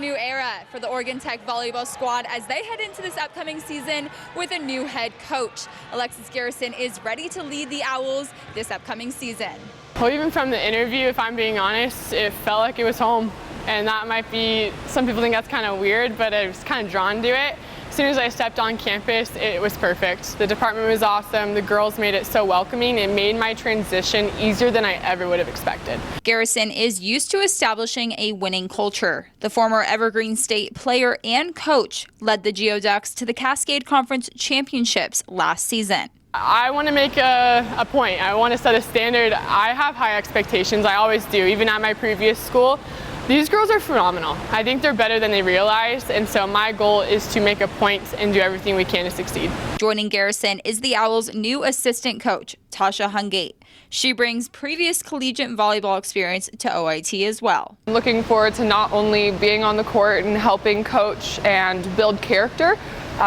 New era for the Oregon Tech volleyball squad as they head into this upcoming season with a new head coach. Alexis Garrison is ready to lead the Owls this upcoming season. Well, even from the interview, if I'm being honest, it felt like it was home. And that might be, some people think that's kind of weird, but I was kind of drawn to it. As soon as I stepped on campus, it was perfect. The department was awesome. The girls made it so welcoming. It made my transition easier than I ever would have expected. Garrison is used to establishing a winning culture. The former Evergreen State player and coach led the Geoducks to the Cascade Conference Championships last season. I want to make a point. I want to set a standard. I have high expectations. I always do, even at my previous school. These girls are phenomenal. I think they're better than they realize, and so my goal is to make a point and do everything we can to succeed. Joining Garrison is the Owls' new assistant coach, Tasha Hungate. She brings previous collegiate volleyball experience to OIT as well. I'm looking forward to not only being on the court and helping coach and build character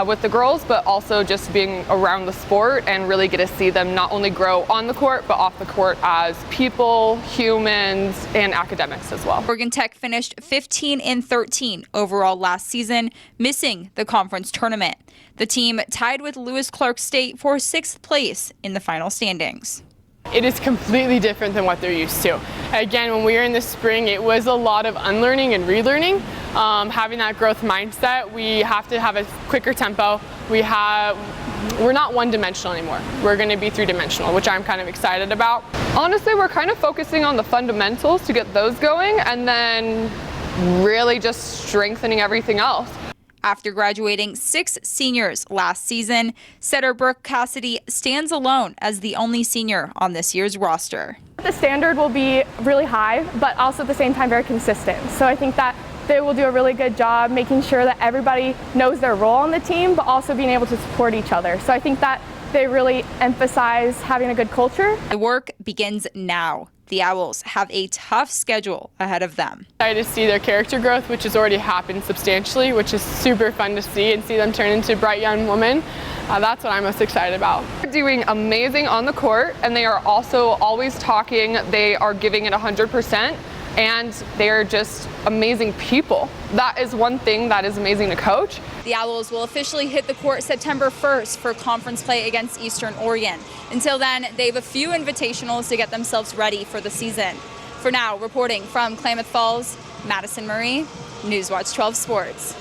with the girls, but also just being around the sport and really get to see them not only grow on the court, but off the court as people, humans, and academics as well. Oregon Tech finished 15-13 overall last season, missing the conference tournament. The team tied with Lewis Clark State for 6th place in the final standings. It is completely different than what they're used to. Again, when we were in the spring, it was a lot of unlearning and relearning. Having that growth mindset, we have to have a quicker tempo. We're not one-dimensional anymore. We're going to be three-dimensional, which I'm kind of excited about. Honestly, we're kind of focusing on the fundamentals to get those going and then really just strengthening everything else. After graduating 6 seniors last season, setter Brooke Cassidy stands alone as the only senior on this year's roster. The standard will be really high, but also at the same time very consistent. So I think that they will do a really good job making sure that everybody knows their role on the team, but also being able to support each other. So I think that they really emphasize having a good culture. The work begins now. The Owls have a tough schedule ahead of them. Excited to see their character growth, which has already happened substantially, which is super fun to see, and see them turn into bright young women. That's what I'm most excited about. They're doing amazing on the court, and they are also always talking. They are giving it 100%, and they are just amazing people. That is one thing that is amazing to coach. The Owls will officially hit the court September 1st for conference play against Eastern Oregon. Until then, they have a few invitationals to get themselves ready for the season. For now, reporting from Klamath Falls, Madison Murray, Newswatch 12 Sports.